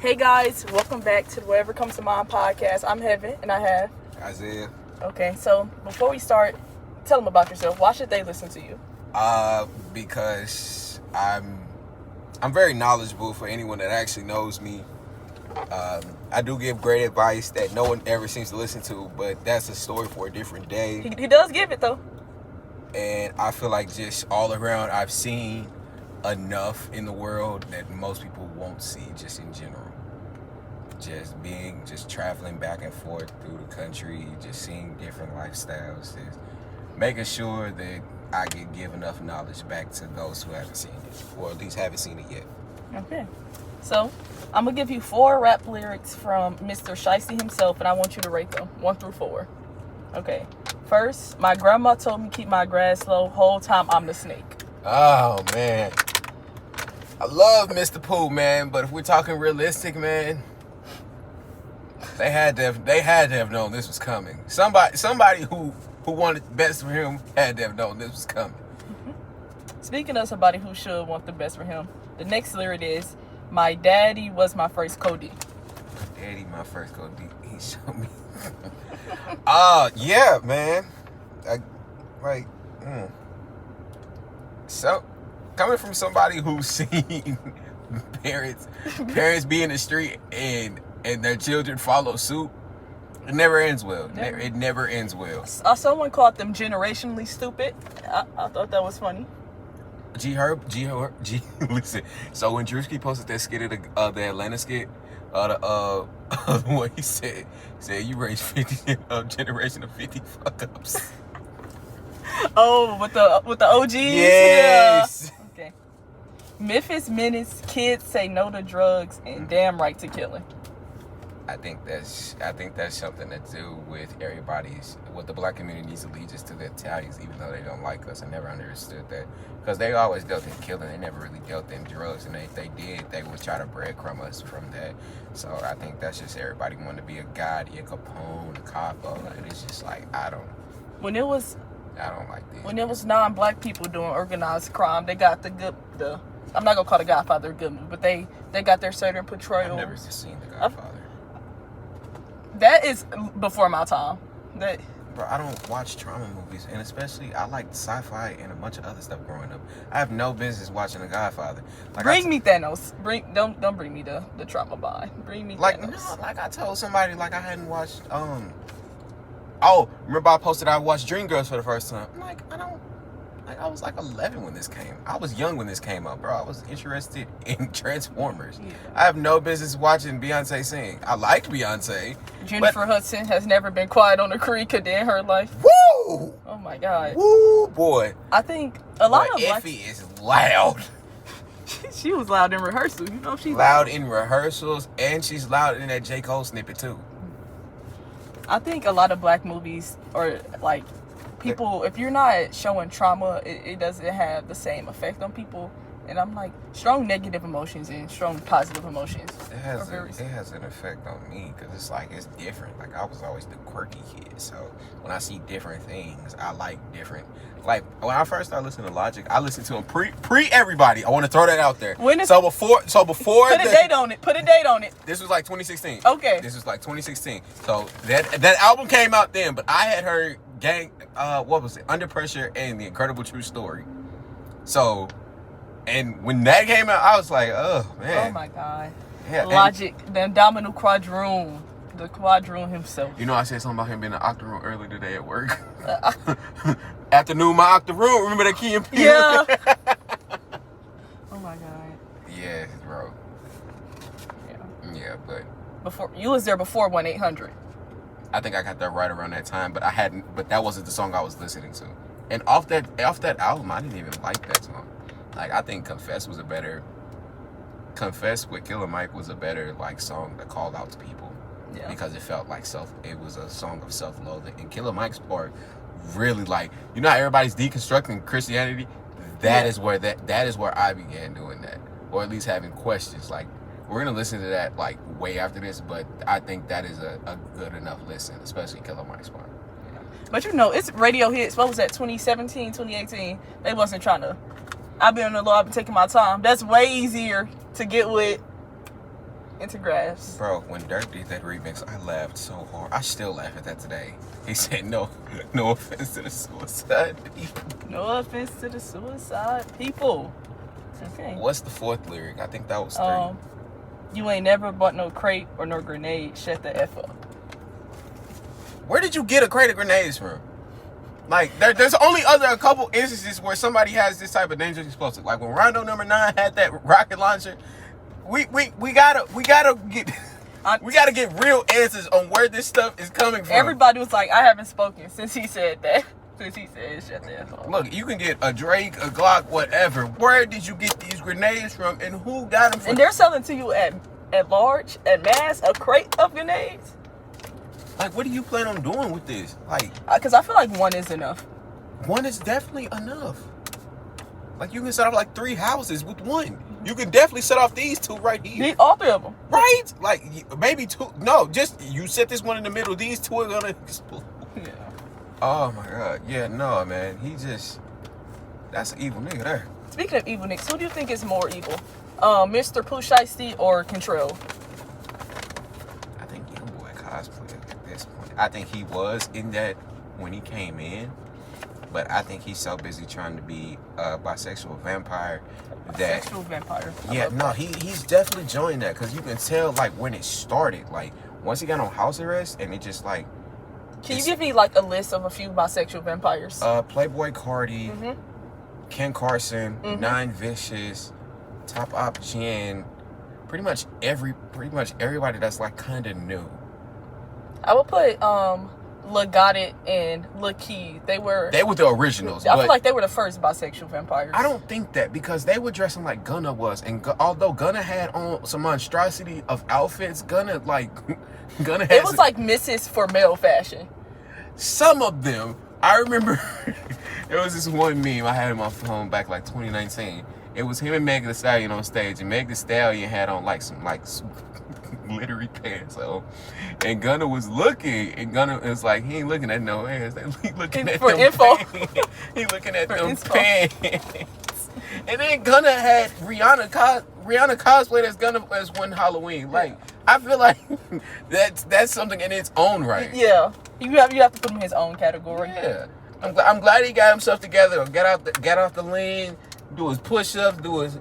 Hey guys, welcome back to the Whatever Comes to Mind podcast. I'm Heaven, and I have Isaiah. Okay, so before we start, tell them about yourself. Why should they listen to you? Because I'm very knowledgeable for anyone that actually knows me. I do give great advice that no one ever seems to listen to, but that's a story for a different day. He does give it though. And I feel like just all around, I've seen enough in the world that most people won't see just in general. Just traveling back and forth through the country, just seeing different lifestyles, just making sure that I can give enough knowledge back to those who haven't seen it, or at least haven't seen it yet. Okay. So, I'm going to give you 4 rap lyrics from Mr. Shiesty himself, and I want you to rate them, 1 through 4. Okay. First, my grandma told me keep my grass low, whole time I'm the snake. Oh, man. I love Mr. Pooh, man, but if we're talking realistic, man, they had to have known this was coming. Somebody who wanted the best for him had to have known this was coming. Speaking of somebody who should want the best for him, the next lyric is, my daddy was my first Cody. Daddy, my first Cody. He showed me. Yeah, man. So, coming from somebody who's seen parents be in the street and their children follow suit, it never ends well. It never ends well. Someone called them generationally stupid. I thought that was funny. Listen. So when Drewski posted that skit of the Atlanta skit, the one he said you raised 50 generation of 50 fuck ups. Oh, with the OGs. Yes. Yeah. Okay. Memphis Menace, kids say no to drugs and damn right to killing. I think that's something to do with what the black community's allegiance to the Italians, even though they don't like us. I never understood that, because they always dealt in killing. They never really dealt in drugs, and if they did, they would try to breadcrumb us from that. So I think that's just everybody wanting to be a Gotti, a Capone, a Capo, and it's just like I don't like this. When it was non-black people doing organized crime, they got the I'm not gonna call The Godfather a good movie, but they got their certain portrayals. I've never seen The Godfather. That is before my time. Bro, I don't watch trauma movies, and especially I like sci-fi and a bunch of other stuff growing up. I have no business watching The Godfather. Bring me Thanos. Don't bring me the trauma by. Bring me Thanos. No, I told somebody I hadn't watched. Remember I posted I watched Dreamgirls for the first time. I was 11 when this came. I was young when this came out, bro. I was interested in Transformers. Yeah. I have no business watching Beyonce sing. I like Beyonce. Jennifer Hudson has never been quiet on the creek a day in her life. Woo! Oh my God. Woo, boy. I think a lot of Effie is loud. She was loud in rehearsal. You know she's loud in rehearsals, and she's loud in that J. Cole snippet too. I think a lot of black movies are people, if you're not showing trauma, it doesn't have the same effect on people. And I'm strong negative emotions and strong positive emotions. It has an effect on me, because it's different. I was always the quirky kid, so when I see different things, I like different. When I first started listening to Logic, I listened to him pre everybody. I want to throw that out there. Before put a date on it. Put a date on it. This was 2016. Okay. This was 2016. So that album came out then, but I had heard Under Pressure and The Incredible True Story. So, and when that came out, I was like, oh man. Oh my God. Yeah, Logic, the Indomitable Quadroon. The Quadroon himself. You know, I said something about him being an octoroon earlier today at work. Afternoon, my octoroon. Remember that Key and Peele? Yeah. Oh my God. Yeah, bro. Yeah, but you was there before 1-800. I think I got that right around that time, but that wasn't the song I was listening to. And off that album, I didn't even like that song. I think Confess with Killer Mike was a better song that called out to people. Yeah. Because it felt it was a song of self-loathing. And Killer Mike's part really how everybody's deconstructing Christianity? That is where I began doing that. Or at least having questions. We're going to listen to that way after this, but I think that is a good enough listen, especially Killer Mike's part. Yeah. But it's radio hits. What was that, 2017, 2018? They wasn't trying to I've been on the Lord, I've been taking my time. That's way easier to get with into grass. Bro, when Dirk did that remix, I laughed so hard. I still laugh at that today. He said, no offense to the suicide people. No offense to the suicide people. Okay. What's the fourth lyric? I think that was 3. You ain't never bought no crate or no grenade. Shut the F up. Where did you get a crate of grenades from? Like, there's only a couple instances where somebody has this type of dangerous explosive. Like when Rondo number 9 had that rocket launcher. We gotta get real answers on where this stuff is coming from. Everybody was like, I haven't spoken since he said that. Since he said shut the F up. Look, you can get a Drake, a Glock, whatever. Where did you get these grenades from, and who got them from? And they're selling to you at large, at mass, a crate of grenades. Like, what do you plan on doing with this? Like, because I feel like one is enough. One is definitely enough. Like, you can set off like 3 houses with one. You can definitely set off these 2 right here. All 3 of them. Right? Like, maybe 2. No, just you set this one in the middle. These 2 are gonna explode. Yeah. Oh my God. Yeah, no, man. That's an evil nigga there. Speaking of evil niggas, who do you think is more evil? Mr. Pooh Shiesty or Control? I think young boy cosplay at this point. I think he was in that when he came in, but I think he's so busy trying to be a bisexual vampire that Bisexual vampire. Yeah, no, he's definitely joined that because you can tell like when it started, like once he got on house arrest and it just like. Can you give me like a list of a few bisexual vampires? Playboy Cardi, Ken Carson, Nine Vicious, Top Op Jen, pretty much everybody that's like kind of new. I would put Lil Got It and Lil Key. They were the originals. I feel like they were the first bisexual vampires. I don't think that because they were dressing like Gunna was, and although Gunna had on some monstrosity of outfits, Gunna had it was like misses for male fashion. Some of them, I remember there was this one meme I had in my phone back like 2019. It was him and Meg Thee Stallion on stage, and Meg Thee Stallion had on like some glittery pants on, and Gunna was looking, and Gunna was like, he ain't looking at no ass, he looking at for them info. pants. He looking at for them info. pants. And then Gunna had Rihanna cosplay as Gunna as one Halloween. Like, I feel like that's something in its own right. Yeah, you have to put him in his own category. Yeah, I'm glad he got himself together. Get off the lean, do his push-ups,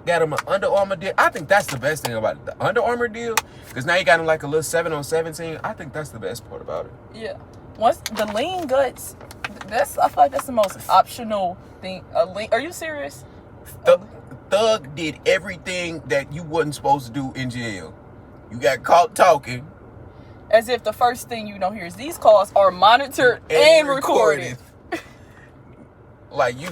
got him an Under Armour deal. I think that's the best thing about it, the Under Armour deal, because now you got him like a little 7-on-17. I think that's the best part about it. Yeah, once the lean guts, I feel like that's the most optional thing. Are you serious? Thug did everything that you wasn't supposed to do in jail. You got caught talking. As if the first thing you don't hear is these calls are monitored and recorded. Like you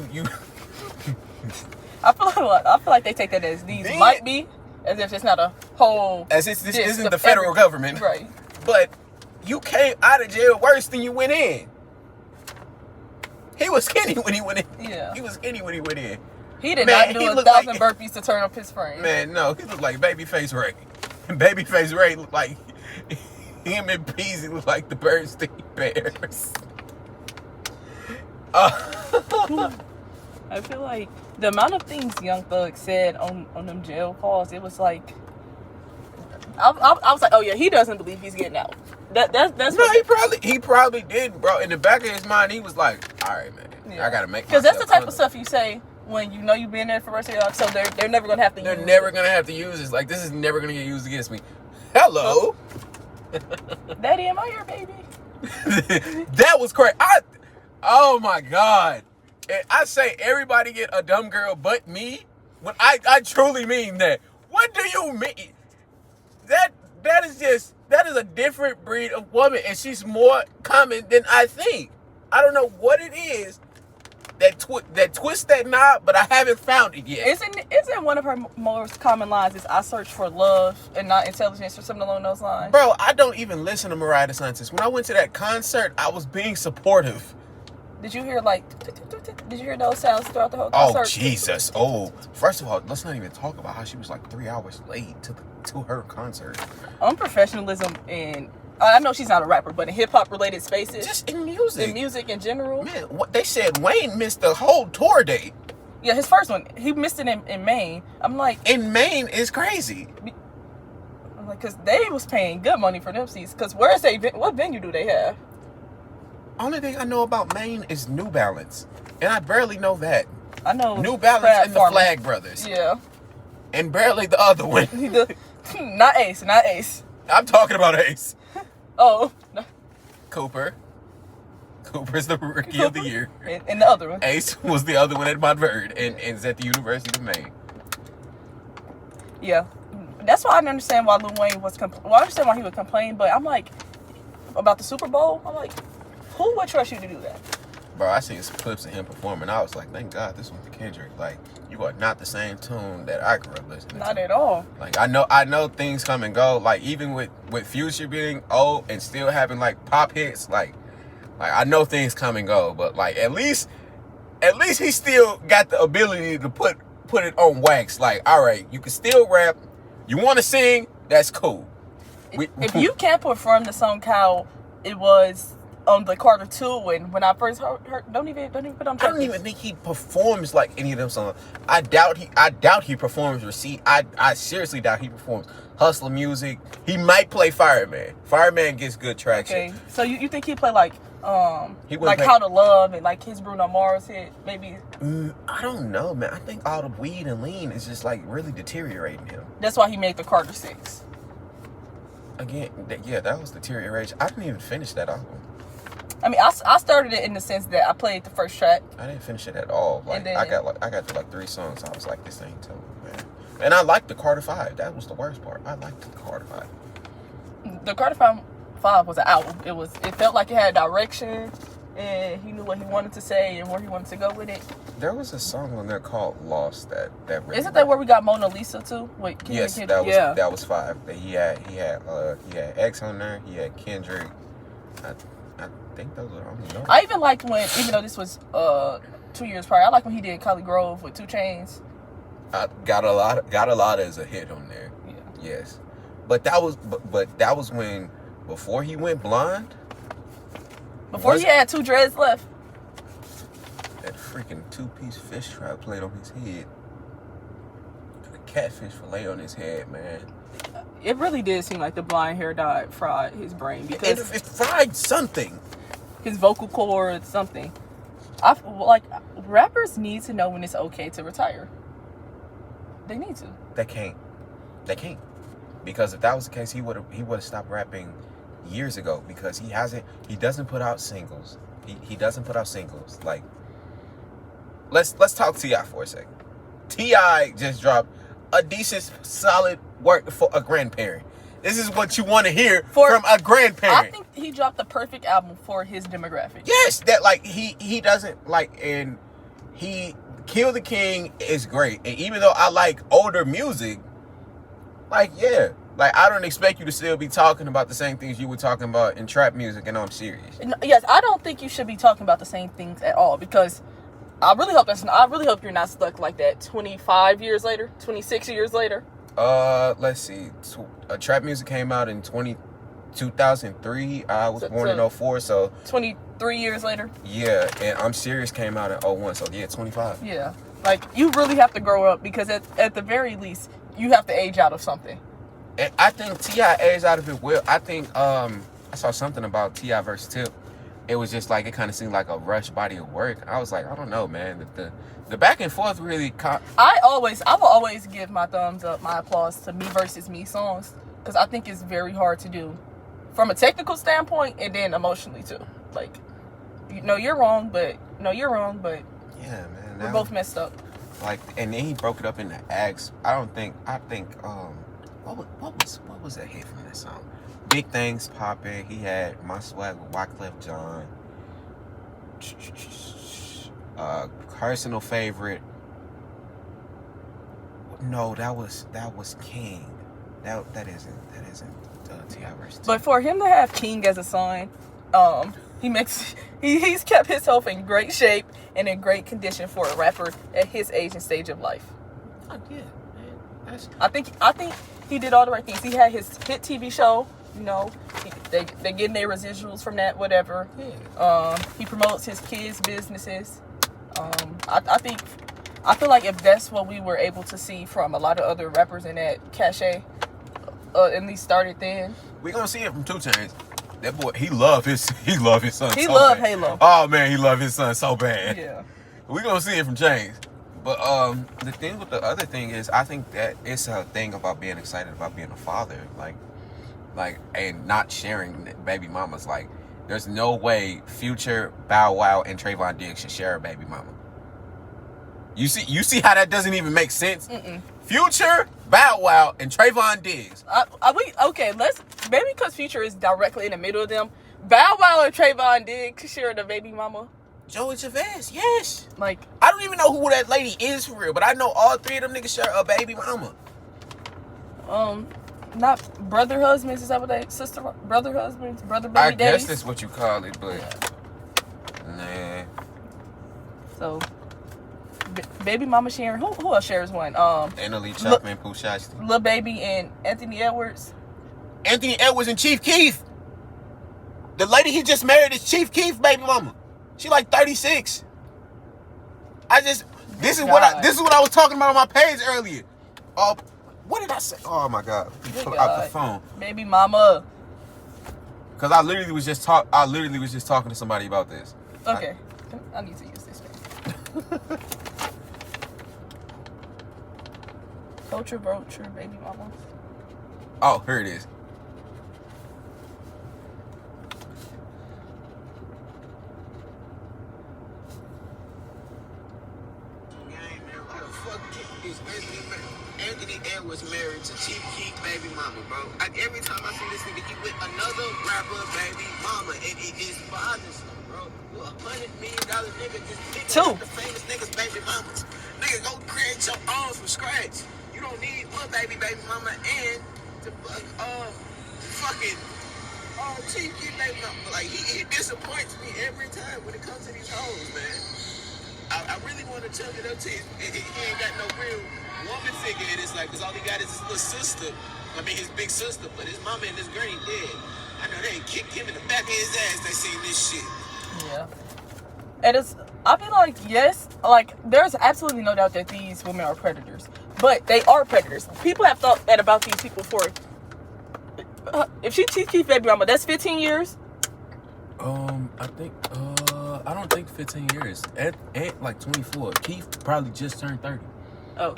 I feel like they take that as these might be, as if it's not a whole. As if this isn't the federal government, right? But you came out of jail worse than you went in. He was skinny when he went in. Yeah, he was skinny when he went in. He did not do 1,000 burpees to turn up his frame. Man, no, he looked like Babyface Ray. Babyface Ray looked like him and Peasy looked like the Bernstein Bears. I feel like the amount of things Young Thug said on them jail calls, it was like, I was like, oh yeah, he doesn't believe he's getting out. That's no, he probably did, bro. In the back of his mind, he was like, all right, man, yeah. I gotta make because that's the type of stuff you say when you know you've been there for the rest of your life, so they're never gonna have to. They're never gonna have to use this. Like, this is never gonna get used against me. Hello, Daddy, am I your baby? That was crazy. Oh my God. I say everybody get a dumb girl but me, but I truly mean that. What do you mean? That is a different breed of woman, and she's more common than I think. I don't know what it is that twists that knob, but I haven't found it yet. Isn't one of her most common lines is I search for love and not intelligence or something along those lines? Bro, I don't even listen to Mariah the Scientist. When I went to that concert, I was being supportive. Did you hear those sounds throughout the whole concert? Oh, Jesus. Oh, first of all, let's not even talk about how she was like 3 hours late to her concert. Unprofessionalism in, I know she's not a rapper, but in hip-hop related spaces. Just in music. In music in general. Man, what they said Wayne missed the whole tour date. Yeah, his first one. He missed it in Maine. I'm like... In Maine is crazy. I'm like, because they was paying good money for them seats. Because what venue do they have? Only thing I know about Maine is New Balance, and I barely know that. I know New Balance Brad and the Farmer. Flag Brothers. Yeah. And barely the other one. Not Ace. I'm talking about Ace. Oh. No. Cooper's the rookie of the year. And the other one. Ace was the other one at Montverde and is at the University of Maine. Yeah. That's why I understand why Lil Wayne was I understand why he would complain, but I'm like, about the Super Bowl, I'm like, who would trust you to do that? Bro, I seen some clips of him performing. I was like, thank God this one's the Kendrick. Like, you are not the same tune that I grew up listening to. Not at all. Like, I know things come and go. Like, even with Future being old and still having like pop hits, like I know things come and go. But like, at least he still got the ability to put it on wax. Like, all right, you can still rap. You want to sing? That's cool. If you can't perform the song how it was on the Carter 2 and when I first heard don't even put on I don't even think he performs like any of them songs. I doubt he performs Receipt. I seriously doubt he performs Hustler Music. He might play Fireman. Fireman gets good traction. Okay, so you think he play like like How to Love and like his Bruno Mars hit maybe? I don't know, man. I think all the weed and lean is just like really deteriorating him. That's why he made the Carter 6. Again, that was deterioration. I didn't even finish that album. I mean, I started it in the sense that I played the first track. I didn't finish it at all. Like, then, I got to like 3 songs. I was like, this ain't too, man. And I liked the Carter 5. That was the worst part. I liked the Carter 5. The Carter 5 was an album. It felt like it had direction, and he knew what he wanted to say and where he wanted to go with it. There was a song on there called Lost that really Isn't that where we got Mona Lisa too? Wait, yes, that was 5. He had X on there. He had Kendrick. I think those are only notes. I even liked when, even though this was 2 years prior, I like when he did Cali Grove with 2 Chainz. Got a lot as a hit on there. Yeah. Yes, but that was when before he went blonde. Before he had 2 dreads left. That freaking 2-piece fish trap played on his head. A catfish fillet on his head, man. It really did seem like the blonde hair dye fried his brain because it fried something. His vocal cords, something. Rappers need to know when it's okay to retire. They need to. They can't. Because if that was the case, he would have stopped rapping years ago because he doesn't put out singles. He doesn't put out singles. Like, let's talk T.I. for a second. T.I. just dropped a decent, solid work for a grandparent. This is what you want to hear from a grandparent. I think he dropped the perfect album for his demographic. Yes, that like he doesn't like, and he Kill the King is great. And even though I like older music, like I don't expect you to still be talking about the same things you were talking about in trap music, and I'm serious. Yes, I don't think you should be talking about the same things at all because I really hope you're not stuck like that 25 years later, 26 years later. Let's see. Trap music came out in 2003. I was born in 04, so 23 years later. Yeah, and I'm Serious came out in 01, so yeah, 25. Yeah, like you really have to grow up because at the very least you have to age out of something. And I think T.I. aged out of it well. I think I saw something about T.I. versus Tip. It was just like it kind of seemed like a rushed body of work. I was like, I don't know, man. The back and forth really. I will always give my thumbs up, my applause to Me Versus Me songs because I think it's very hard to do from a technical standpoint and then emotionally too. Like, you're wrong, but yeah, man, we're both messed up. Like, and then he broke it up into acts. I think what was that hit from that song? Big Things Poppin'. He had My Swag with Wyclef Jean. Personal favorite. No, that was King. That isn't T.I. versus. But for him to have King as a son, he's kept himself in great shape and in great condition for a rapper at his age and stage of life. Oh yeah, man. I think he did all the right things. He had his hit TV show. They getting their residuals from that, whatever. Yeah. He promotes his kids' businesses. I feel like if that's what we were able to see from a lot of other rappers in that cachet, at least started then. We gonna see it from 2 Chainz. That boy, he love his son. He so loved bad. Halo. Oh man, he love his son so bad. Yeah. We gonna see it from Chainz. But the thing with the other thing is, I think that it's a thing about being excited about being a father, like, and not sharing baby mamas. Like, there's no way Future, Bow Wow, and Trayvon Diggs should share a baby mama. You see how that doesn't even make sense? Mm-mm. Future, Bow Wow, and Trayvon Diggs. Maybe because Future is directly in the middle of them. Bow Wow and Trayvon Diggs share the baby mama. Joey Chavez, yes. Like, I don't even know who that lady is for real, but I know all 3 of them niggas share a baby mama. not brother husbands. Is that what they brother husbands, brother baby I daddies? guess that's what you call it, but nah. So, baby mama sharing. Who else shares one? Annalie Chapman, Pooh Shiesty. Lil Baby and Anthony Edwards. Anthony Edwards and Chief Keef. The lady he just married is Chief Keef baby mama. She like 36. This is what I was talking about on my page earlier. What did I say? Oh my God. Pull out the phone. Baby mama. Cause I literally was just talking to somebody about this. Okay. I need to use this thing. Culture Vulture, baby mama. Oh, here it is. Anthony Edwards married to Chief Keef baby mama, bro. Every time I see this nigga, he with another rapper baby mama, and it is bothersome, bro. You $100 million nigga just picking up the famous niggas baby mamas. Nigga, go create your own from scratch. You don't need one baby mama and to fucking Chief Keef baby mama. Like he disappoints me every time when it comes to these hoes, man. I really want to tell it up to you. He ain't got no real woman figure in his life, because all he got is his little sister. I mean, his big sister, but his mama and his granny dead. I know they kicked him in the back of his ass. They seen this shit. Yeah. And I feel like, yes, like, there's absolutely no doubt that these women are predators. But they are predators. People have thought that about these people for, if she Keith baby mama, that's 15 years? I don't think 15 years. At like 24. Keith probably just turned 30. Oh.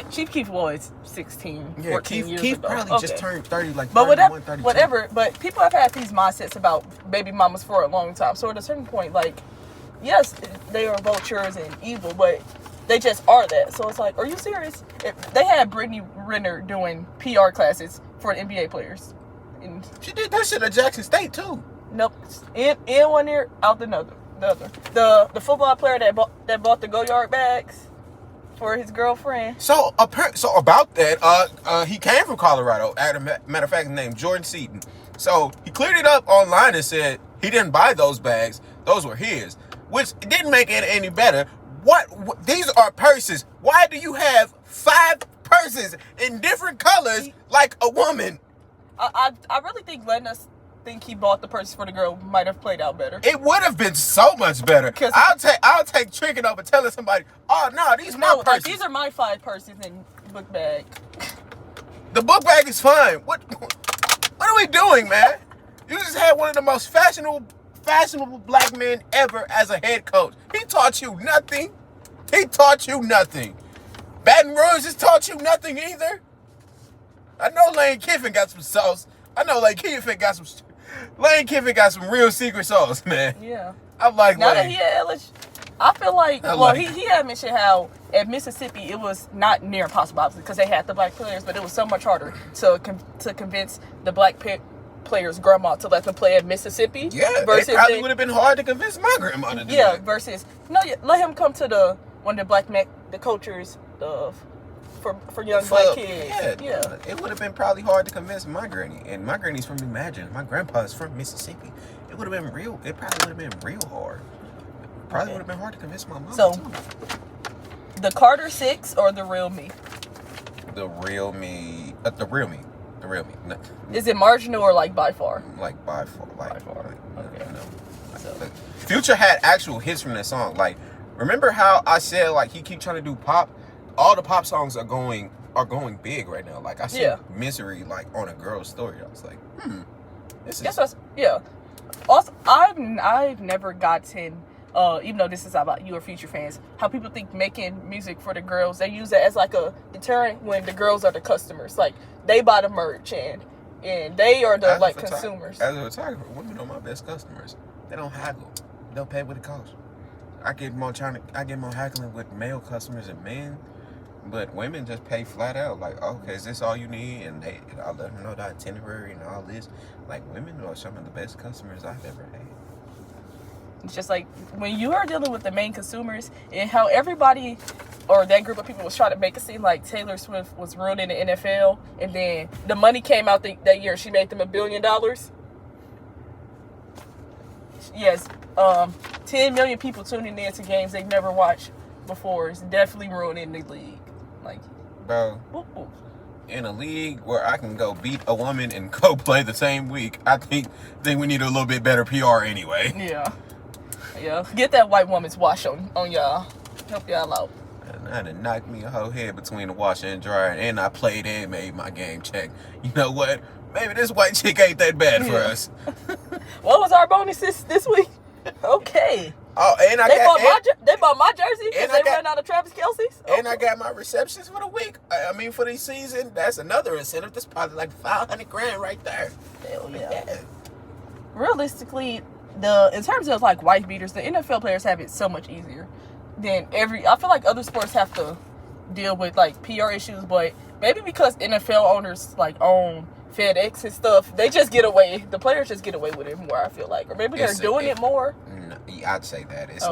Chief Keef was 16, yeah, 14 years Keith ago. probably just turned 30, like but 31, 32. whatever, but people have had these mindsets about baby mamas for a long time. So at a certain point, like, yes, they are vultures and evil, but they just are that. So it's like, are you serious? They had Brittany Renner doing PR classes for the NBA players. And she did that shit at Jackson State, too. Nope. In one ear, out the other. The football player that bought the go-yard bags for his girlfriend. So about that, he came from Colorado. Matter of fact, his name Jordan Seaton. So he cleared it up online and said he didn't buy those bags; those were his, which didn't make it any better. What these are purses? Why do you have 5 purses in different colors like a woman? I really think letting us think he bought the purse for the girl might have played out better. It would have been so much better. I'll take tricking over telling somebody, oh no, these are my purses. Like, these are my 5 purses in book bag. The book bag is fine. What are we doing, man? You just had one of the most fashionable black men ever as a head coach. He taught you nothing. Baton Rouge has taught you nothing either. I know Lane Kiffin got some sauce. Lane Kiffin got some real secret sauce, man. Yeah. I like now Lane. That he had LSU, I feel like, he had mentioned how at Mississippi it was not near impossible, obviously, because they had the black players, but it was so much harder to convince the black players' grandma to let them play at Mississippi. Yeah, it probably would have been hard to convince my grandma to do that. Versus, let him come to one of the cultures for young black kids. Yeah. It would have been probably hard to convince my granny. And my granny's from Imagine. My grandpa's from Mississippi. It probably would have been real hard. Probably would have been hard to convince my mom. So, the Carter 6 or the real me? The real me. The real me. No. Is it marginal or like by far? Like by far. Okay. No. So. Future had actual hits from that song. Like, remember how I said like he keep trying to do pop? All the pop songs are going are going big right now. Like I see Misery like on a girl's story. I was like, this is Also, I've never gotten, even though this is about you or Future fans, how people think making music for the girls, they use it as like a deterrent when the girls are the customers. Like they buy the merch and they are the like consumers. As a photographer, women are my best customers. They don't haggle. They'll pay what it costs. I get more haggling with male customers and men, but women just pay flat out. Like, okay, is this all you need? And I'll let them know the itinerary and all this. Like, women are some of the best customers I've ever had. It's just like when you are dealing with the main consumers and how everybody or that group of people was trying to make it seem like Taylor Swift was ruining the NFL, and then the money came out that year. She made them $1 billion. Yes, 10 million people tuning in to games they've never watched before. It's definitely ruining the league. Like, bro, whoop, whoop. In a league where I can go beat a woman and go play the same week, I think we need a little bit better PR anyway. Yeah. Get that white woman's wash on y'all. Help y'all out. And I done knocked me a whole head between the washer and dryer, and I played and made my game check. You know what? Maybe this white chick ain't that bad for us. What was our bonuses this week? Okay. Oh, and they bought my jersey because they ran out of Travis Kelce's. And I got my receptions for the week. I mean, for the season. That's another incentive. That's probably like $500,000 right there. Hell yeah. Realistically, in terms of like wife beaters, the NFL players have it so much easier than I feel like other sports have to deal with like PR issues, but maybe because NFL owners like own FedEx and stuff, they just get away. The players just get away with it more, I feel like, or maybe they're doing it more. I'd say that it's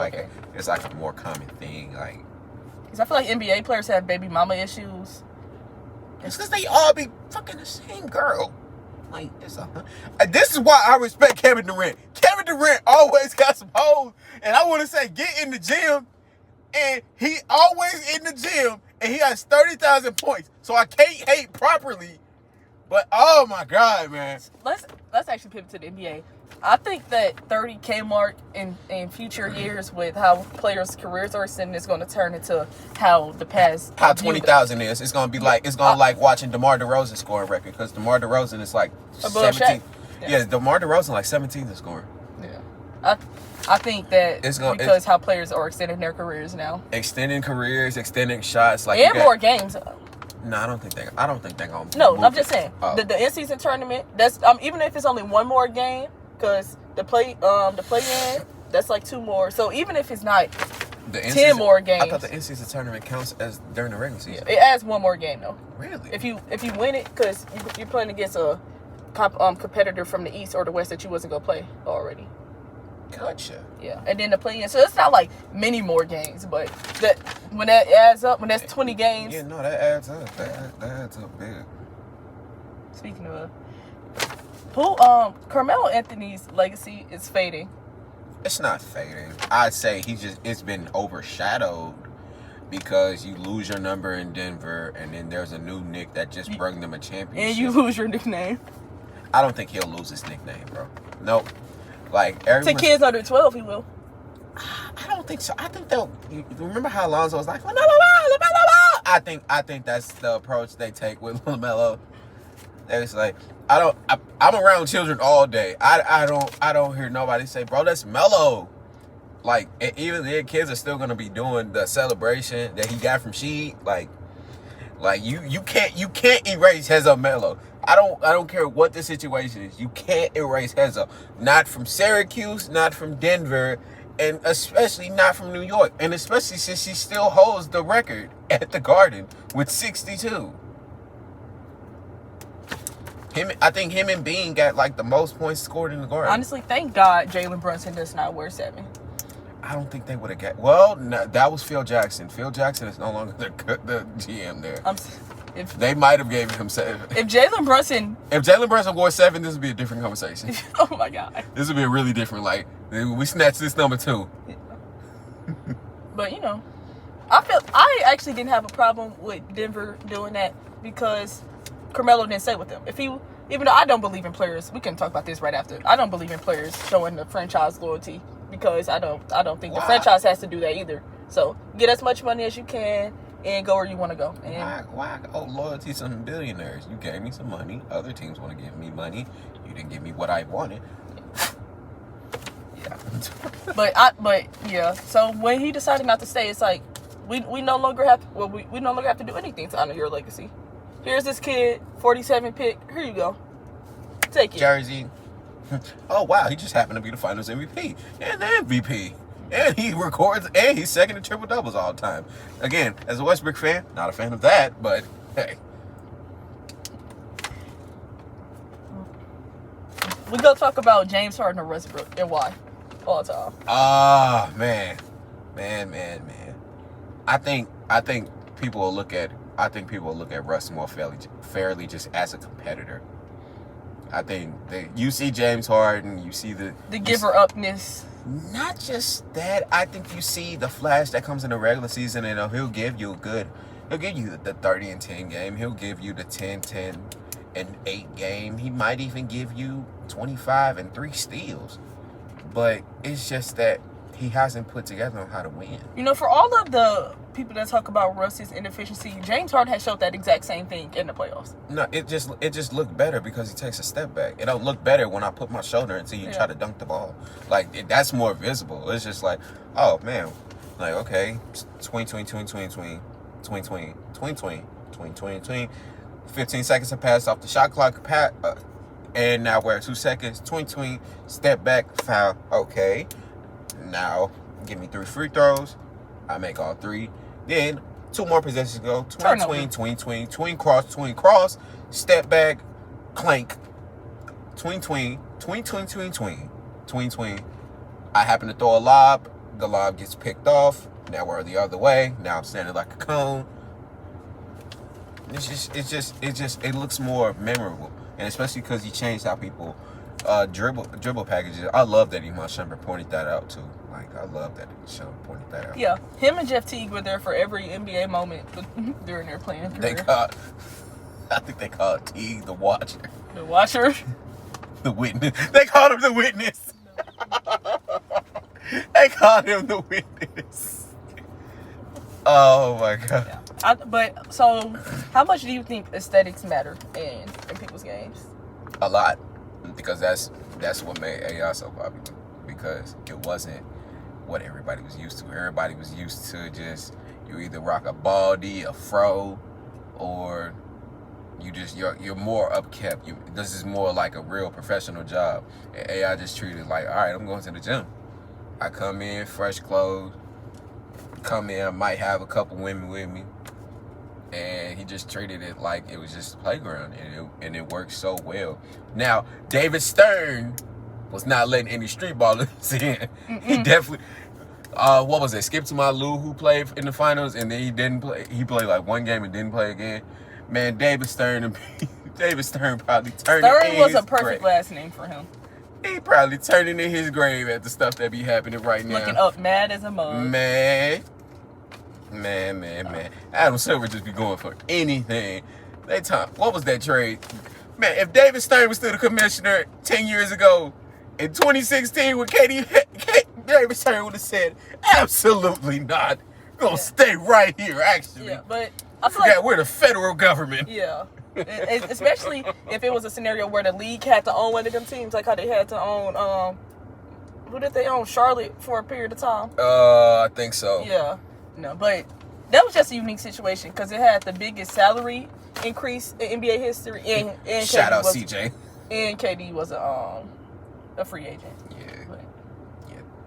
it's like a more common thing, like. Because I feel like NBA players have baby mama issues. It's because they all be fucking the same girl. Like, this is why I respect Kevin Durant. Kevin Durant always got some hoes, and I want to say get in the gym, and he always in the gym, and he has 30,000 points. So I can't hate properly. But oh my God, man! Let's actually pivot to the NBA. I think that 30K mark in future years with how players' careers are extending is going to turn into how 20,000 is. It's going to be like like watching DeMar DeRozan scoring record, because DeMar DeRozan is like 17. Yeah, DeMar DeRozan like 17 in scoring. Yeah, I think that because how players are extending their careers now, extending careers, extending shots, like and more games. No, I don't think they're gonna. No, I'm just saying the in-season tournament. That's even if it's only one more game, because the play-in, that's like 2 more. So even if it's not 10 more games, I thought the in-season tournament counts as during the regular season. Yeah, it adds 1 more game though. Really? If you win it, because you're playing against a competitor from the East or the West that you wasn't gonna play already. Gotcha. Yeah, and then the play-in. So it's not like many more games, but when that adds up, when that's 20 games. Yeah, no, that adds up. That adds up big. Speaking of, Carmelo Anthony's legacy is fading. It's not fading. I'd say it's been overshadowed because you lose your number in Denver, and then there's a new Nick that just brought them a championship. And you lose your nickname. I don't think he'll lose his nickname, bro. Nope. Like to kids under 12, he will. I don't think so. I think they'll. You remember how Alonzo was like, LaMelo. I think that's the approach they take with LaMelo. They're just like, I'm around children all day. I don't hear nobody say, bro, that's Melo. Like, even their kids are still gonna be doing the celebration that he got from Sheed. Like you can't erase Hezo Melo. I don't care what the situation is. You can't erase Hezo. Not from Syracuse, not from Denver, and especially not from New York. And especially since he still holds the record at the Garden with 62. I think him and Bean got like the most points scored in the Garden. Honestly, thank God Jalen Brunson does not wear 7. I don't think they would have got. Well, no, that was Phil Jackson. Phil Jackson is no longer the GM there. They might have gave him 7. If Jalen Brunson wore 7, this would be a different conversation. Oh my God. This would be a really different. Like, we snatched this number 2. But I actually didn't have a problem with Denver doing that because Carmelo didn't stay with them. Even though I don't believe in players, we can talk about this right after. I don't believe in players showing the franchise loyalty because I don't think the franchise has to do that either. So get as much money as you can and go where you want to go. And Why owe loyalty to some billionaires? You gave me some money. Other teams want to give me money. You didn't give me what I wanted. Yeah. but yeah. So when he decided not to stay, it's like we no longer have we no longer have to do anything to honor your legacy. Here's this kid, 47 pick. Here you go. Take it. Jersey. Oh wow, he just happened to be the Finals MVP and the MVP. And he records, and he's second in triple doubles all the time. Again, as a Westbrook fan, not a fan of that, but hey. We go talk about James Harden or Westbrook and why all the time. Ah, man. I think people will look at Russ more fairly just as a competitor. I think you see James Harden, you see the giver upness. Not just that, I think you see the flash that comes in the regular season, and he'll give you the 30 and 10 game. He'll give you the 10 and 8 game. He might even give you 25 and 3 steals. But it's just that he hasn't put together on how to win. You know, for all of the people that talk about Russ's inefficiency, James Harden has showed that exact same thing in the playoffs. No, it just looked better because he takes a step back. It don't look better when I put my shoulder until you try to dunk the ball. Like, that's more visible. It's just like, oh, man. Like, okay, 20. 15 seconds have passed off the shot clock. And now we're at 2 seconds. 20, step back, foul. Okay. Now, give me 3 free throws. I make all 3. Then, 2 more possessions go. 20, cross, step back, clank. 20. I happen to throw a lob. The lob gets picked off. Now we're the other way. Now I'm standing like a cone. It looks more memorable. And especially because he changed how people dribble packages. I love that Iman Shumpert pointed that out too. Like, I love that Shumpert pointed that out. Yeah, him and Jeff Teague were there for every NBA moment during their playing career. I think they called Teague the Watcher. The Watcher? The Witness. They called him the Witness. They called him the Witness. Oh my God. Yeah. But so, how much do you think aesthetics matter in people's games? A lot, because that's what made AI so popular. Because it wasn't what everybody was used to. Everybody was used to just, you either rock a baldy, a fro, or you're more upkept. This is more like a real professional job. And AI just treated it like, all right, I'm going to the gym. I come in, fresh clothes. Come in, might have a couple women with me. And he just treated it like it was just a playground. And it worked so well. Now, David Stern was not letting any street ballers in. He definitely... what was it? Skip to my Lou, who played in the finals, and then he didn't play. He played like one game and didn't play again. Man, David Stern probably turned in his grave. Stern was a perfect last name for him. He probably turning in his grave at the stuff that be happening right now. Looking up mad as a mug. Man. Adam Silver just be going for anything. What was that trade? Man, if David Stern was still the commissioner 10 years ago, in 2016 with David Stern would have said, absolutely not. We're going to stay right here, actually. Yeah, but I feel like we're the federal government. Yeah. Especially if it was a scenario where the league had to own one of them teams, like how they had to own, who did they own? Charlotte for a period of time? I think so. Yeah. No, but that was just a unique situation because it had the biggest salary increase in NBA history. And shout out CJ. And KD was a free agent. Yeah. But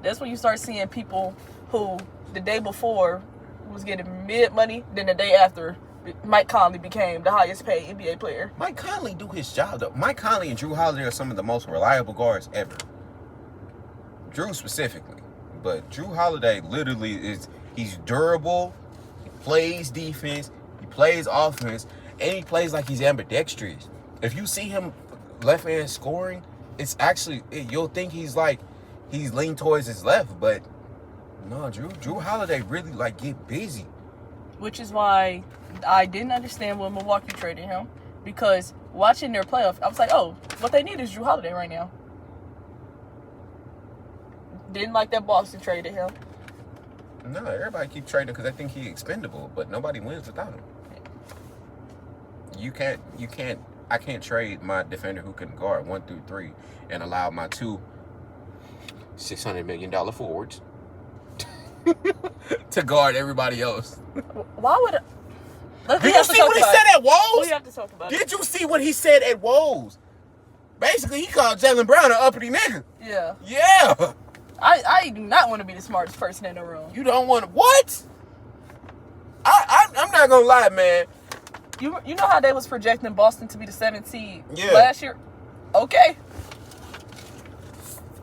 that's when you start seeing people who the day before was getting mid money, then the day after, Mike Conley became the highest paid NBA player. Mike Conley do his job, though. Mike Conley and Drew Holiday are some of the most reliable guards ever. Drew specifically. But Drew Holiday literally he's durable, he plays defense, he plays offense, and he plays like he's ambidextrous. If you see him left hand scoring, it's actually, you'll think he's leaned towards his left, but no, Drew Holiday really get busy. Which is why I didn't understand when Milwaukee traded him, because watching their playoff, I was like, oh, what they need is Drew Holiday right now. Didn't like that Boston traded him. No, everybody keep trading because they think he's expendable, but nobody wins without him. I can't trade my defender who can guard 1 through 3 and allow my 2 $600 million forwards to guard everybody else. Why would Did you see what he said at Woes? We have to talk about it. Did you see what he said at Woes? Basically, he called Jaylen Brown an uppity nigga. Yeah. Yeah. I do not want to be the smartest person in the room. You don't want to... What? I'm not going to lie, man. You know how they was projecting Boston to be the 7th seed last year? Okay.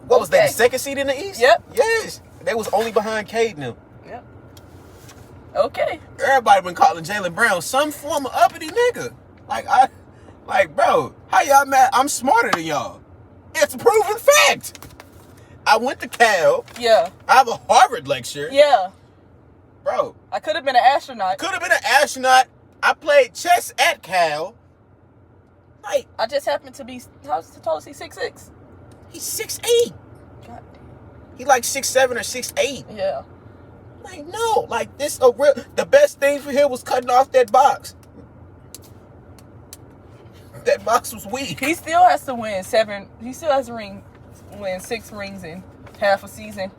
What was that, the 2nd seed in the East? Yep. Yes. They was only behind Cade now. Yep. Okay. Everybody been calling Jaylen Brown some form of uppity nigga. Like, bro, how y'all mad? I'm smarter than y'all. It's a proven fact. I went to Cal. Yeah. I have a Harvard lecture. Yeah. Bro. I could have been an astronaut. Could have been an astronaut. I played chess at Cal. Like, I just happened to be, how tall is he? 6'6"? He's 6'8". God. He like 6'7" or 6'8". Yeah. Like, no. Like, the best thing for him was cutting off that box. That box was weak. He still has to win 6 rings in half a season.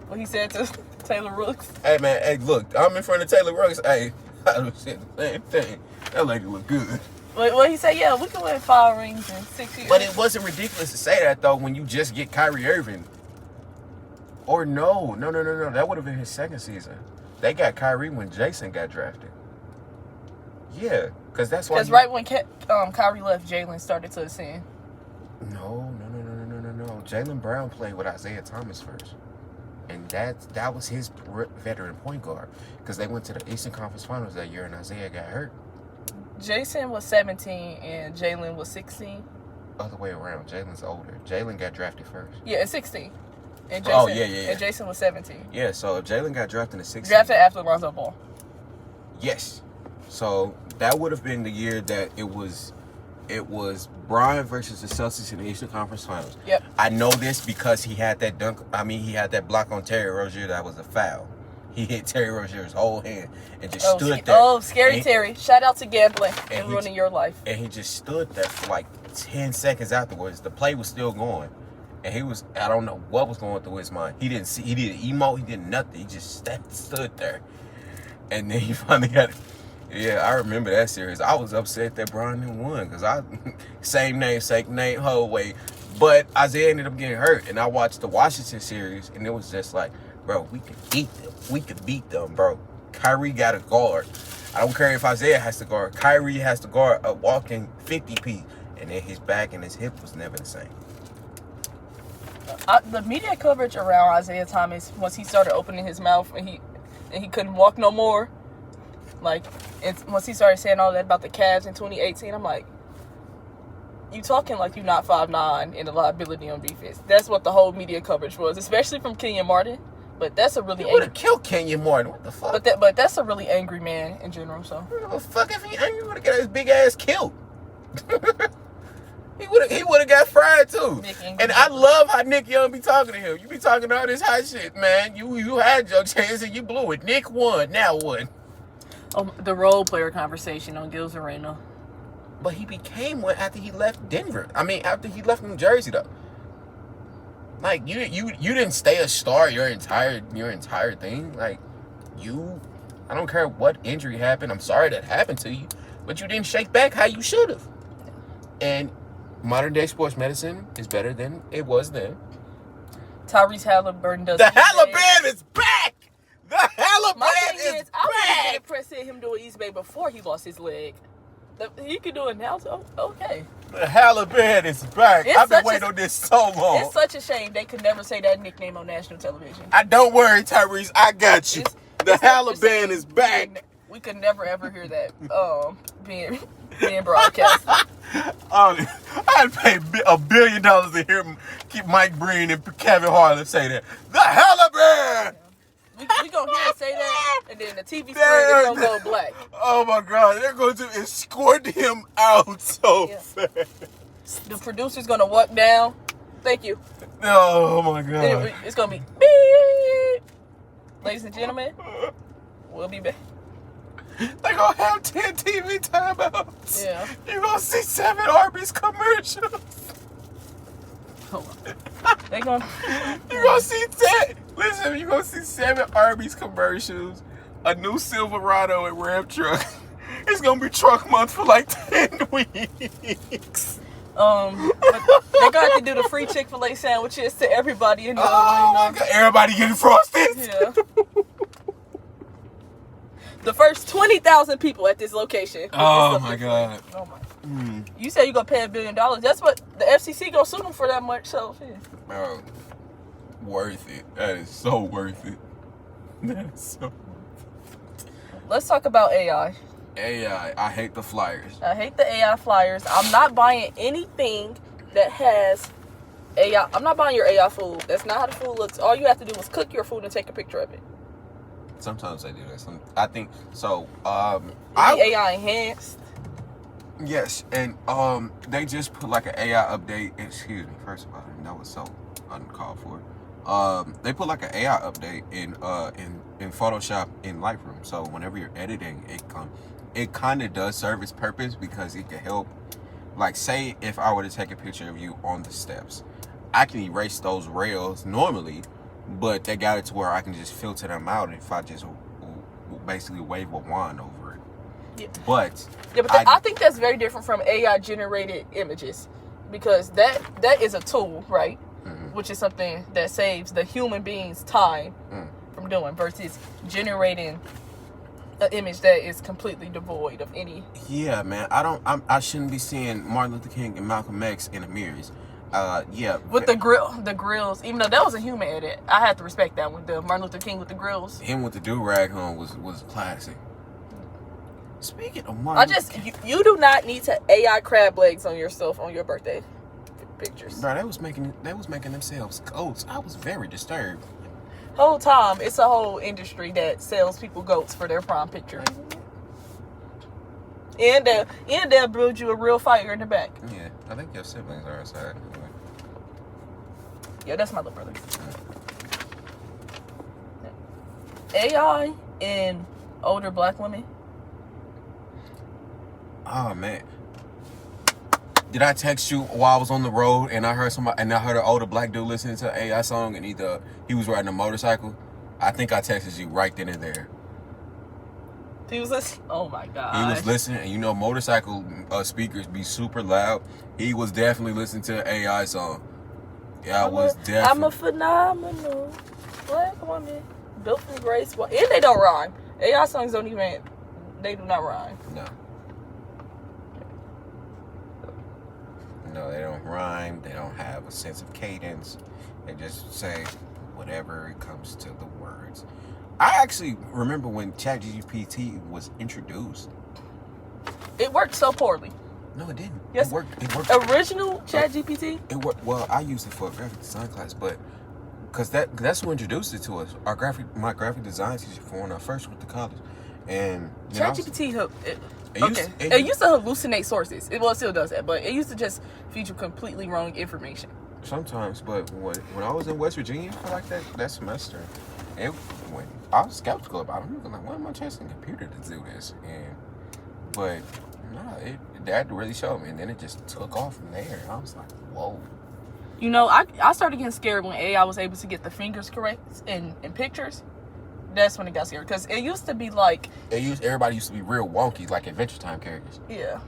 What he said to Taylor Rooks. Hey, man. Hey, look. I'm in front of Taylor Rooks. Hey, I was saying the same thing. That lady look good. Well, he said, yeah, we can win 5 rings in 6 years. But it wasn't ridiculous to say that, though, when you just get Kyrie Irving. Or no. That would have been his 2nd season. They got Kyrie when Jason got drafted. Yeah, because that's why. Because right when Kyrie left, Jalen started to ascend. No. Jaylen Brown played with Isaiah Thomas first. And that was his veteran point guard. Because they went to the Eastern Conference Finals that year and Isaiah got hurt. Jason was 17 and Jalen was 16. Other way around. Jalen's older. Jalen got drafted first. Yeah, at 16. And Jason, yeah. And Jason was 17. Yeah, so if Jalen got drafted in 16. Drafted after Lonzo Ball. Yes. So that would have been the year that it was Brian versus the Celtics in the Eastern Conference Finals. Yep. I know this because he had that he had that block on Terry Rozier that was a foul. He hit Terry Rozier's whole hand and just stood there. Oh, scary Terry. Shout out to gambling and ruining your life. And he just stood there for like 10 seconds afterwards. The play was still going. And I don't know what was going through his mind. He didn't emote, he did nothing. He just stood there. And then he finally got it. Yeah, I remember that series. I was upset that Brian didn't win because same namesake, name whole way. But Isaiah ended up getting hurt. And I watched the Washington series and it was just like, bro, we could beat them. We could beat them, bro. Kyrie got a guard. I don't care if Isaiah has to guard. Kyrie has to guard a walking 50-piece. And then his back and his hip was never the same. The media coverage around Isaiah Thomas, once he started opening his mouth and he couldn't walk no more, like, once he started saying all that about the Cavs in 2018, I'm like, you talking like you're not 5'9" and a liability on defense. That's what the whole media coverage was, especially from Kenyon Martin. But that's a really would have killed Kenyon Martin. What the fuck? But that's a really angry man in general. So what the fuck if he angry? Would have got his big ass killed. He would have got fried too. And I love how Nick Young be talking to him. You be talking all this hot shit, man. You had your chance and you blew it. Nick won. Now what? Oh, the role player conversation on Gil's Arena. But he became one after he left Denver. I mean, after he left New Jersey though. Like you didn't stay a star your entire thing. Like I don't care what injury happened. I'm sorry that happened to you, but you didn't shake back how you should have. And modern day sports medicine is better than it was then. Tyrese Halliburton does. The Halliburton is back. The Halliburton is back. I was impressed seeing him do an East Bay before he lost his leg. He can do it now, so okay. The Halliburton is back. I've been waiting on this so long. It's such a shame they could never say that nickname on national television. Don't worry, Tyrese. I got you. The Halliburton is back. We could never ever hear that being broadcast. I'd pay $1 billion to hear keep Mike Breen and Kevin Harlan say that. The Halliburton. We gonna hear it say that, and then the TV screen is gonna go black. Oh my God, they're going to escort him out so fast. The producer's gonna walk down. Thank you. Oh my God. It's gonna be beep. ladies and gentlemen, we'll be back. They gonna have 10 TV timeouts. Yeah. You gonna see 7 Arby's commercials. Hold on. They gonna. You gonna see 10. Listen, you gonna see 7 Arby's commercials, a new Silverado and Ram truck. It's gonna be truck month for like 10 weeks. But they gonna have to do the free Chick-fil-A sandwiches to everybody in the Oh my God. Everybody getting frosted. Yeah. The first 20,000 people at this location. Oh my God. Oh my. You said you gonna pay $1 billion. That's what the FCC gonna sue them for that much. So yeah. Bro, worth it. That is so worth it. That is so. Let's talk about AI. AI. I hate the flyers. I hate the AI flyers. I'm not buying anything that has AI. I'm not buying your AI food. That's not how the food looks. All you have to do is cook your food and take a picture of it. Sometimes they do that. I think so. AI enhanced. Yes, and they just put like an AI update. Excuse me. First of all, that was so uncalled for. They put like an AI update in Photoshop in Lightroom. So whenever you're editing, it kind of does serve its purpose because it can help. Like, say if I were to take a picture of you on the steps, I can erase those rails normally, but they got it to where I can just filter them out if I just basically wave a wand over it. Yeah. But I think that's very different from AI generated images, because that is a tool, right? Mm-hmm. Which is something that saves the human being's time from doing, versus generating an image that is completely devoid of any. Yeah, man. I shouldn't be seeing Martin Luther King and Malcolm X in the mirrors. Yeah. With the grills, even though that was a human edit, I had to respect that one. The Martin Luther King with the grills. Him with the do-rag on was classic. Speaking of Martin, you do not need to AI crab legs on yourself on your birthday pictures. bro, they was making themselves goats. I was very disturbed. Whole time, it's a whole industry that sells people goats for their prom picture. And they'll build you a real fire in the back. Yeah, I think your siblings are outside. Anyway. Yeah, that's my little brother. AI and older black women. Oh man, did I text you while I was on the road and I heard an older black dude listening to an AI song and he was riding a motorcycle? I think I texted you right then and there. He was listening. Oh my god. He was listening, and you know motorcycle speakers be super loud. He was definitely listening to an AI song. Yeah, I'm a phenomenal black woman built from grace. And they don't rhyme. AI songs do not rhyme. No, they don't rhyme. They don't have a sense of cadence. They just say whatever it comes to the words. I actually remember when ChatGPT was introduced. It worked so poorly. No, it didn't. Yes. It worked. Original ChatGPT? It worked. Well, I used it for a graphic design class, but because that's who introduced it to us. My graphic design teacher for when I first went to college. And ChatGPT it used to hallucinate sources. It still does that, but it used to just feed you completely wrong information. Sometimes, but when I was in West Virginia for like that semester, I was skeptical about it. I was like, "Why am I trusting a computer to do this?" But no, that really showed me, and then it just took off from there. I was like, "Whoa." You know, I started getting scared when AI was able to get the fingers correct in pictures. That's when it got scary, because it used to be like everybody used to be real wonky, like Adventure Time characters. Yeah,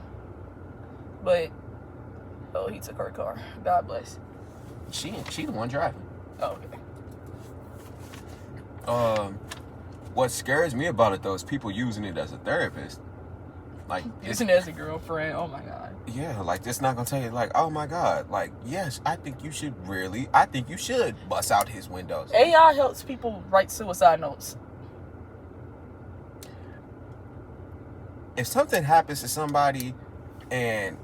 but he took her car. God bless. She the one driving. Oh, okay. What scares me about it though is people using it as a therapist. Like using it as a girlfriend. Oh my god. Yeah, like it's not gonna tell you like, oh my god, like yes, I think you should bust out his windows. AI helps people write suicide notes. If something happens to somebody and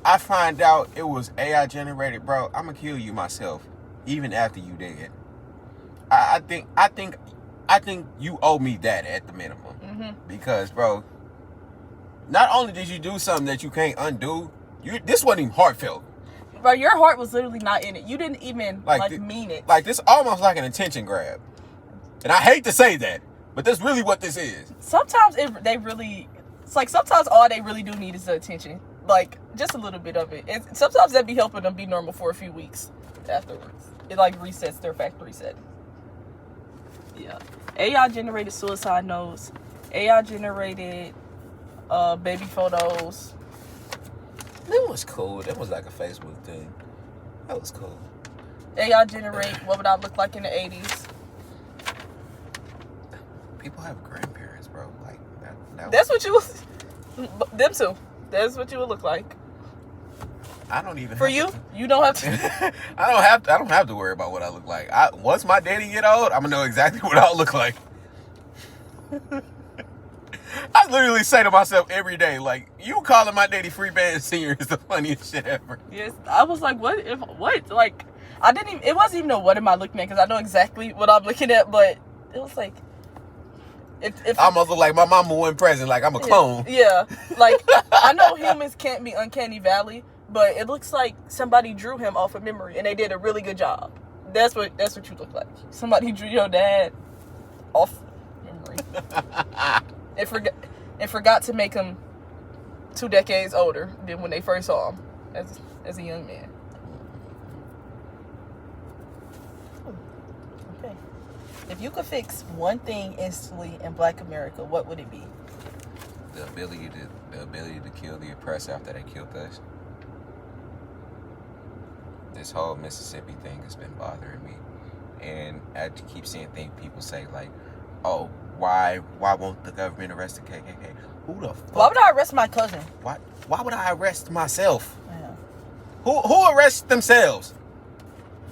I find out it was AI generated, bro, I'm gonna kill you myself, even after you dead. I think you owe me that at the minimum, because, bro, not only did you do something that you can't undo, this wasn't even heartfelt. Bro, your heart was literally not in it. You didn't even mean it. Like this almost like an attention grab. And I hate to say that, but that's really what this is. Sometimes it's like sometimes all they really do need is the attention. Like, just a little bit of it. And sometimes that be helping them be normal for a few weeks afterwards. It, like, resets their factory setting. Yeah. AI generated suicide notes. AI generated baby photos. That was cool. That was like a Facebook thing. That was cool. AI generate what would I look like in the 80s. People have grandparents, bro. Like that That's what you them too. That's what you would look like. I don't even. For you, you don't have to. I don't have to worry about what I look like. Once my daddy get old, I'm gonna know exactly what I'll look like. I literally say to myself every day, like, you calling my daddy Free Band Senior is the funniest shit ever. Yes, I was like, what? Like, I didn't even. It wasn't even a what am I looking at because I know exactly what I'm looking at, but it was like, if I almost look like my mama wasn't present, like I'm a clone. Yeah, like I know humans can't be uncanny valley, but it looks like somebody drew him off of memory, and they did a really good job. That's what you look like. Somebody drew your dad off memory. and forgot to make him 2 decades older than when they first saw him as a young man. Okay. If you could fix one thing instantly in Black America, what would it be? The ability to kill the oppressed after they killed us. This whole Mississippi thing has been bothering me, and I keep seeing people say like, "Oh, why won't the government arrest the KKK?" Who the fuck? Why would I arrest my cousin? Why would I arrest myself? Yeah. Who arrests themselves?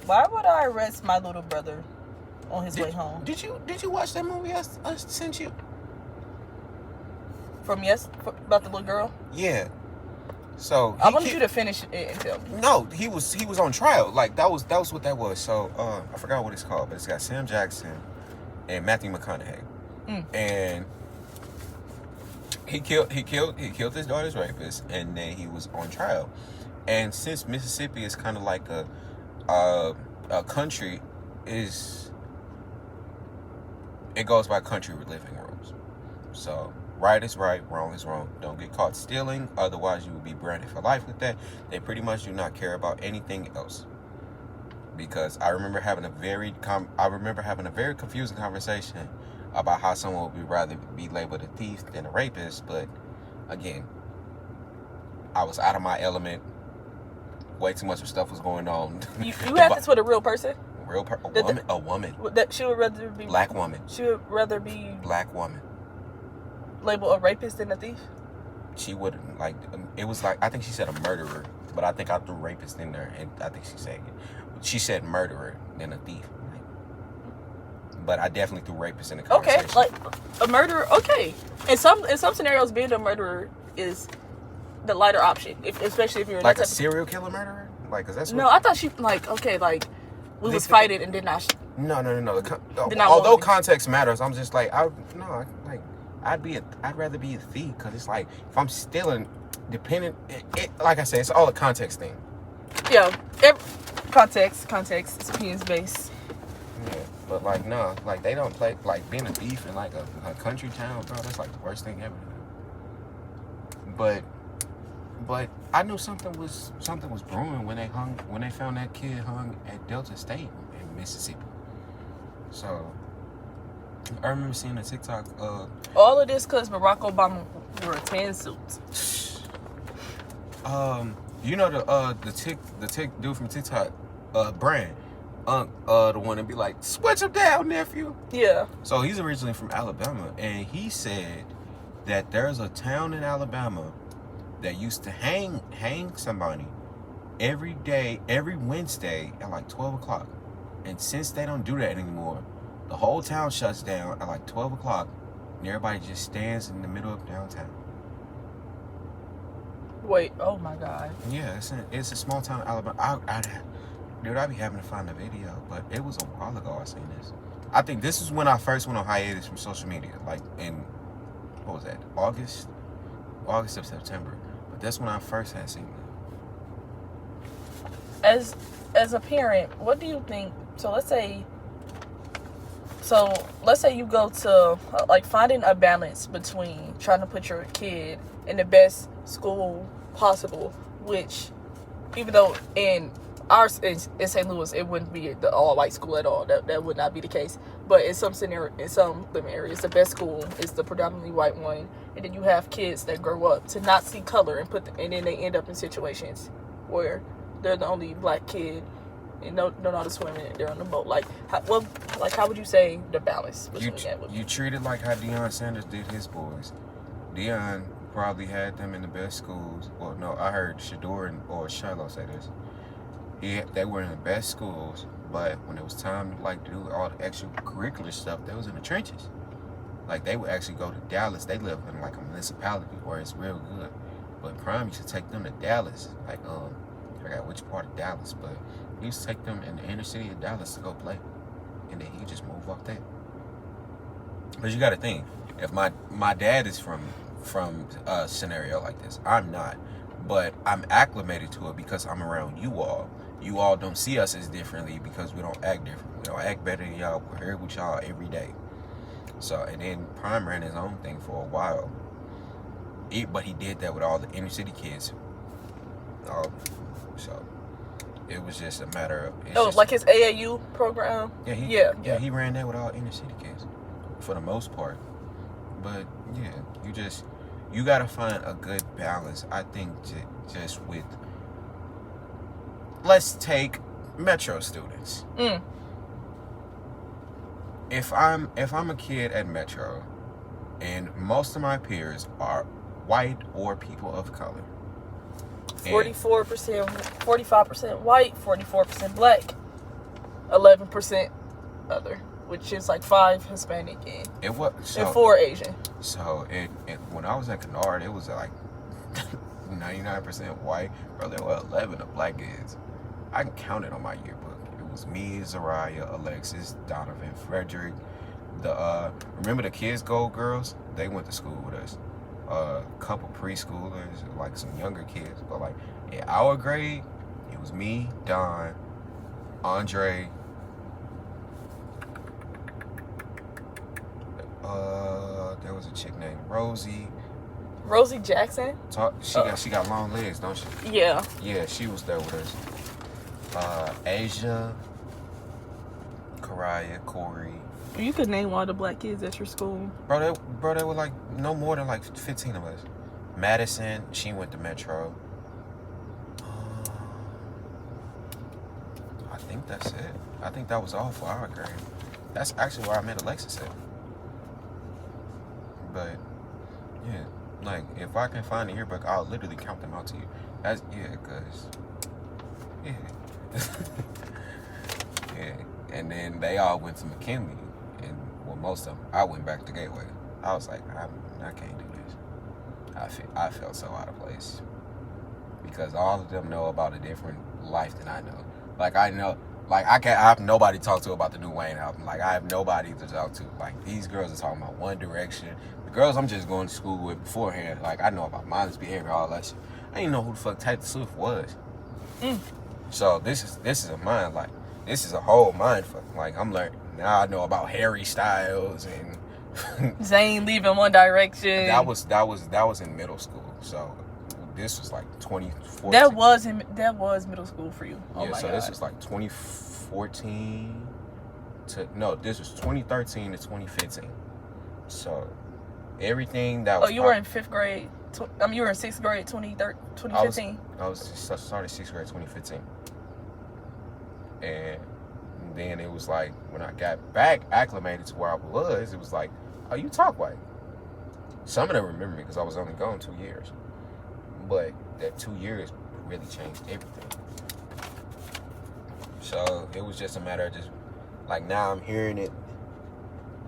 Why would I arrest my little brother on his way home? Did you watch that movie I sent you? About the little girl? Yeah. So I wanted you to finish it and tell me. No, he was on trial. Like that was what that was. So I forgot what it's called, but it's got Sam Jackson and Matthew McConaughey. And he killed his daughter's rapist, and then he was on trial. And since Mississippi is kind of like a country, it goes by country living rules. So right is right, wrong is wrong. Don't get caught stealing, otherwise you will be branded for life with that. They pretty much do not care about anything else. Because I remember having a very confusing conversation about how someone would rather be labeled a thief than a rapist. But again, I was out of my element. Way too much stuff was going on. You had this with a real person? A woman. That she would rather be Black woman. She would rather be Black woman. Labeled a rapist than a thief? She wouldn't like. It was like, I think she said a murderer, but I think I threw rapist in there, and I think she said murderer than a thief. But I definitely threw rapist in the conversation. Okay, like a murderer. Okay, in some scenarios, being a murderer is the lighter option, especially if you're like a serial killer murderer. Like, cause that's no. I thought she we was fighting and did not. No. Although context matters, I'm just like I'd rather be a thief, because it's like if I'm stealing, like I said, it's all a context thing. Yeah, context. It's opinions based. Yeah, but like no, like they don't play like being a thief in like a country town, bro. That's like the worst thing ever. But I knew something was brewing when they found that kid hung at Delta State in Mississippi. So I remember seeing a TikTok. All of this because Barack Obama wore tan suits. You know the tick dude from TikTok, Brand, the one that be like, switch him down, nephew. Yeah. So he's originally from Alabama, and he said that there's a town in Alabama that used to hang somebody every Wednesday at like 12 o'clock, and since they don't do that anymore, the whole town shuts down at like 12 o'clock, and everybody just stands in the middle of downtown. Wait, oh my God. Yeah, it's a small town in Alabama. I'd be having to find the video, but it was a while ago I seen this. I think this is when I first went on hiatus from social media, like in, what was that, August of September. But that's when I first had seen it. As a parent, what do you think? So let's say So let's say you go to like finding a balance between trying to put your kid in the best school possible, which even though in ours in St. Louis it wouldn't be the all white school at all. That would not be the case. But in some areas, the best school is the predominantly white one, and then you have kids that grow up to not see color and then they end up in situations where they're the only black kid and don't know how to swim and they're on the boat. Like how would you say the balance between that would be? You treat it like how Deion Sanders did his boys. Deion probably had them in the best schools. Well, no, I heard Shador or Shiloh say this. They were in the best schools, but when it was time to do all the extracurricular stuff, they was in the trenches. Like they would actually go to Dallas. They live in like a municipality where it's real good. But Prime used to take them to Dallas. Like I forgot which part of Dallas, but he used to take them in the inner city of Dallas to go play, and then he just moved off that. But you got to think, if my dad is from a scenario like this, I'm not, but I'm acclimated to it because I'm around you all. You all don't see us as differently because we don't act different. We don't act better than y'all. We're here with y'all every day. So, and then Prime ran his own thing for a while. But he did that with all the inner city kids. So it was just a matter of... like his AAU program? Yeah, he ran that with all inner city kids for the most part. But yeah, you got to find a good balance. I think just with... Let's take Metro students. If I'm a kid at Metro, and most of my peers are white or people of color, 44%, 45% white, 44% black, 11% other, which is like 5 Hispanic and 4 Asian. So when I was at Kennard, it was like 99% white, bro. There were 11 of black kids. I can count it on my yearbook. It was me, Zariah, Alexis, Donovan, Frederick. Remember the Kids Gold girls? They went to school with us. A couple preschoolers, like some younger kids. But like in our grade, it was me, Don, Andre. There was a chick named Rosie. Rosie Jackson? She got long legs, don't she? Yeah. Yeah, she was there with us. Asia, Karaya, Corey. You could name all the black kids at your school. Bro, they were like no more than like 15 of us. Madison, she went to Metro. I think that's it. I think that was all for our grade. That's actually where I met Alexis at. But yeah, like if I can find the yearbook, I'll literally count them out to you. That's cause yeah. And then they all went to McKinley, and well, most of them. I went back to Gateway. I was like, I can't do this. I felt so out of place because all of them know about a different life than I know. Like I know, like I have nobody to talk to about the new Wayne album. Like I have nobody to talk to. Like these girls are talking about One Direction. The girls I'm just going to school with beforehand. Like I know about mindless behavior, all that shit. I didn't know who the fuck Taylor Swift was. So this is a mind, like this is a whole mind fuck. Like I'm learning now. I know about Harry Styles and Zayn leaving One Direction. That was in middle school. So this was like 2014. That was middle school for you. Oh yeah. My So God. this was like 2014 this was 2013 to 2015. So everything that was. Oh, you were in 5th grade. You were in 6th grade 2015. I started 6th grade 2015. And then it was like, when I got back acclimated to where I was, it was like, oh, you talk white. Some of them remember me because I was only gone 2 years. But that 2 years really changed everything. So it was just a matter of just, like now I'm hearing it,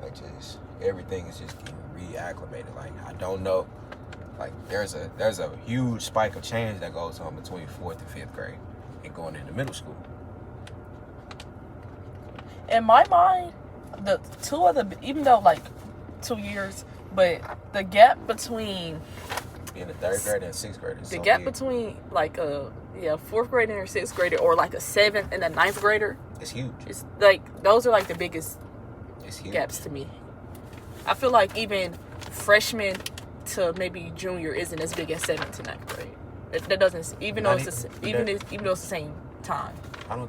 like just, everything is just getting reacclimated. Like I don't know. Like there's a huge spike of change that goes on between 4th and 5th grade and going into middle school. In my mind, even though like 2 years, but the gap between in the 3rd grade and 6th grade is the so gap big. between like 4th grader and a 6th grader, or like a 7th and a 9th grader, It's huge. it's like those are like the biggest It's huge. gaps to me. I feel like even freshman to maybe junior isn't as big as 7th to 9th grade. That doesn't, even though Not it's even- even though it's the same time.